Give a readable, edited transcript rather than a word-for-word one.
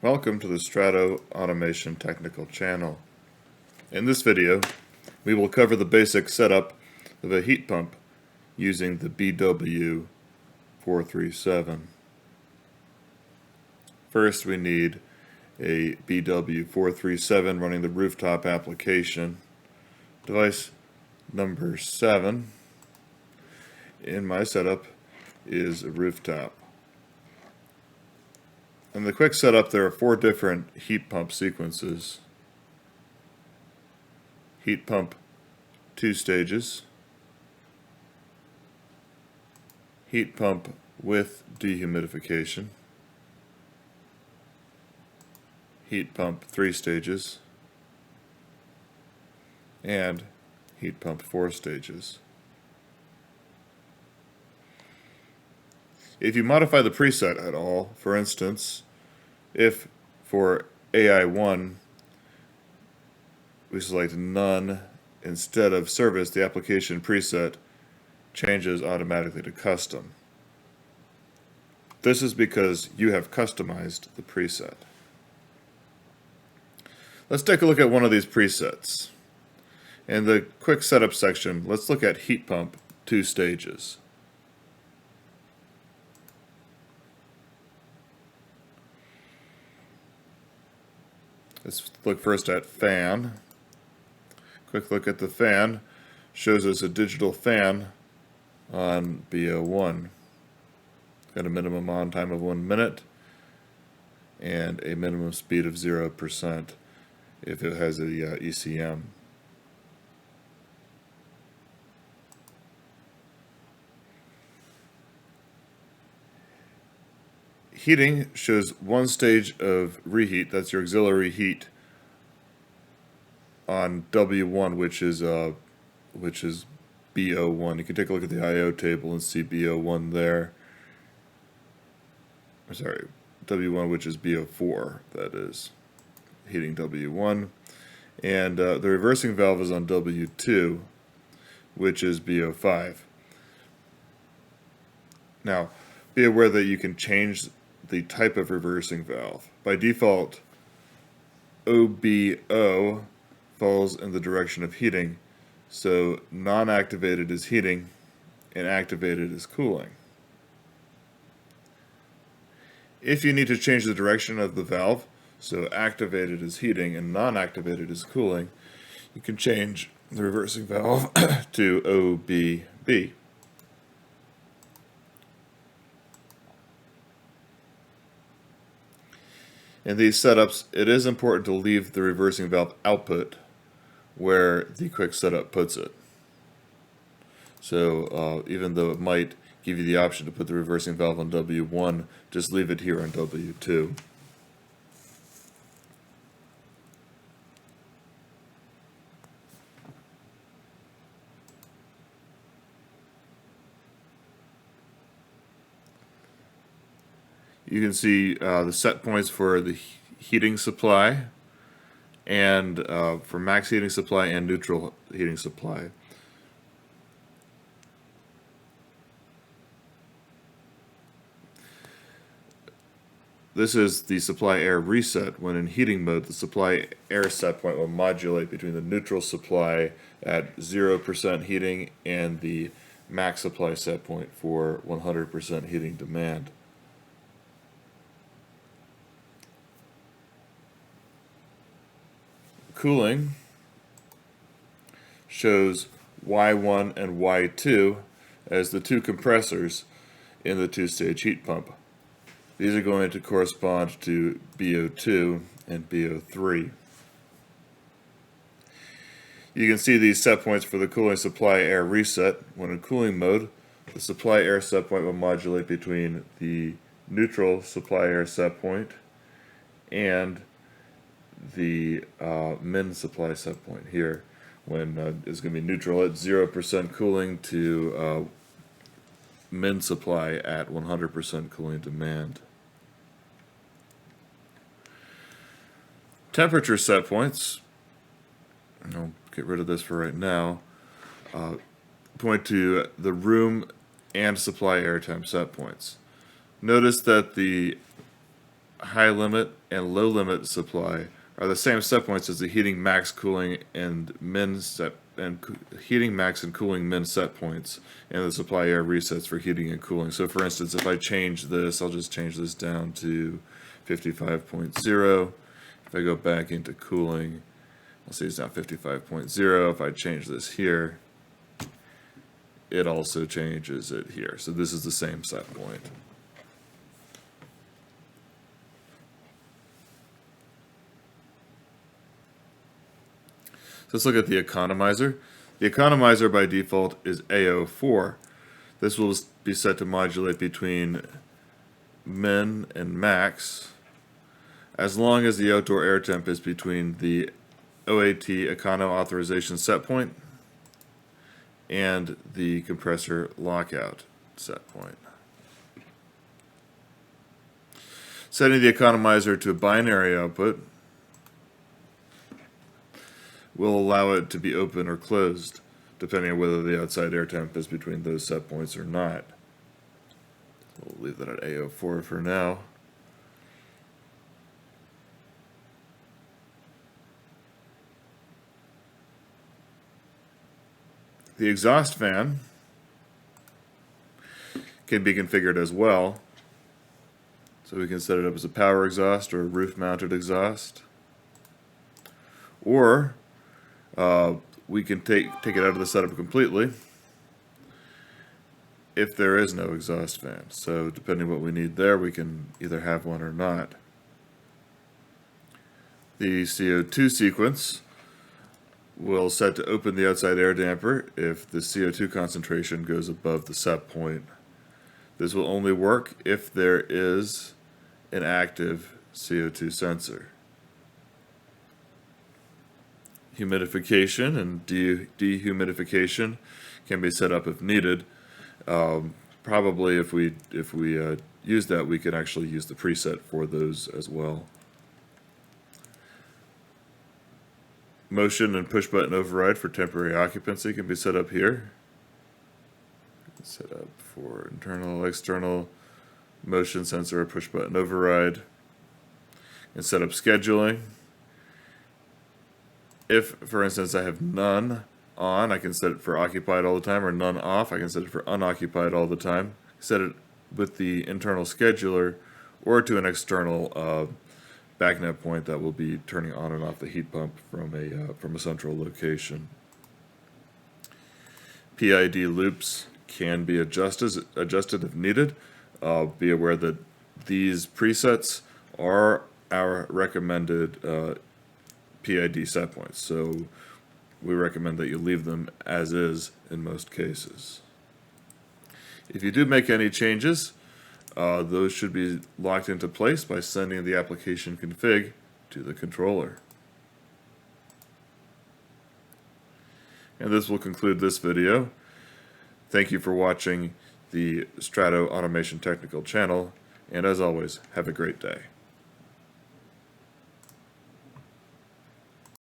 Welcome to the Strato Automation Technical channel. In this video, we will cover the basic setup of a heat pump using the BW437. First, we need a BW437 running the rooftop application. Device number 7 in my setup is a rooftop. In the quick setup, there are 4 different heat pump sequences. Heat pump 2 stages, heat pump with dehumidification, heat pump 3 stages, and heat pump 4 stages. If you modify the preset at all, for instance, if for AI1 we select none instead of service, the application preset changes automatically to custom. This is because you have customized the preset. Let's take a look at one of these presets. In the quick setup section, let's look at heat pump 2 stages. Let's look first at fan. Quick look at the fan shows us a digital fan on BO1. Got a minimum on time of 1 minute and a minimum speed of 0% if it has a ECM. Heating shows 1 stage of reheat, that's your auxiliary heat, on W1, which is BO1. You can take a look at the I/O table and see BO1 there. Sorry, W1, which is BO4, that is heating W1. And the reversing valve is on W2, which is BO5. Now, be aware that you can change the type of reversing valve. By default, OBO falls in the direction of heating, so non-activated is heating and activated is cooling. If you need to change the direction of the valve, so activated is heating and non-activated is cooling, you can change the reversing valve to OBB. In these setups, it is important to leave the reversing valve output where the quick setup puts it. So even though it might give you the option to put the reversing valve on W1, just leave it here on W2. You can see the set points for the heating supply and for max heating supply and neutral heating supply. This is the supply air reset. When in heating mode, the supply air set point will modulate between the neutral supply at 0% heating and the max supply set point for 100% heating demand. Cooling shows Y1 and Y2 as the 2 compressors in the 2-stage heat pump. These are going to correspond to BO2 and BO3. You can see these set points for the cooling supply air reset. When in cooling mode, the supply air set point will modulate between the neutral supply air set point and the min supply set point here, when it's going to be neutral at 0% cooling to min supply at 100% cooling demand. Temperature set points, I'll get rid of this for right now, point to the room and supply air temp set points. Notice that the high limit and low limit supply are the same set points as the heating max, cooling, and heating max and cooling min set points, and the supply air resets for heating and cooling. So for instance, if I change this, I'll just change this down to 55.0. If I go back into cooling, I'll see it's now 55.0. If I change this here, it also changes it here. So this is the same set point. So let's look at the economizer. The economizer by default is AO4. This will be set to modulate between min and max as long as the outdoor air temp is between the OAT econo authorization set point and the compressor lockout set point. Setting the economizer to a binary output will allow it to be open or closed, depending on whether the outside air temp is between those set points or not. We'll leave that at AO4 for now. The exhaust fan can be configured as well. So we can set it up as a power exhaust or a roof-mounted exhaust. Or we can take it out of the setup completely if there is no exhaust fan. So depending on what we need there, we can either have one or not. The CO2 sequence will set to open the outside air damper if the CO2 concentration goes above the set point. This will only work if there is an active CO2 sensor. Humidification and dehumidification can be set up if needed. Probably if we use that, we can actually use the preset for those as well. Motion and push button override for temporary occupancy can be set up here. Set up for internal, external motion sensor or push button override. And set up scheduling. If, for instance, I have none on, I can set it for occupied all the time, or none off, I can set it for unoccupied all the time. Set it with the internal scheduler or to an external backnet point that will be turning on and off the heat pump from a central location. PID loops can be adjusted if needed. Be aware that these presets are our recommended PID set points, so we recommend that you leave them as is in most cases. If you do make any changes, those should be locked into place by sending the application config to the controller. And this will conclude this video. Thank you for watching the Strato Automation Technical channel, and as always, have a great day.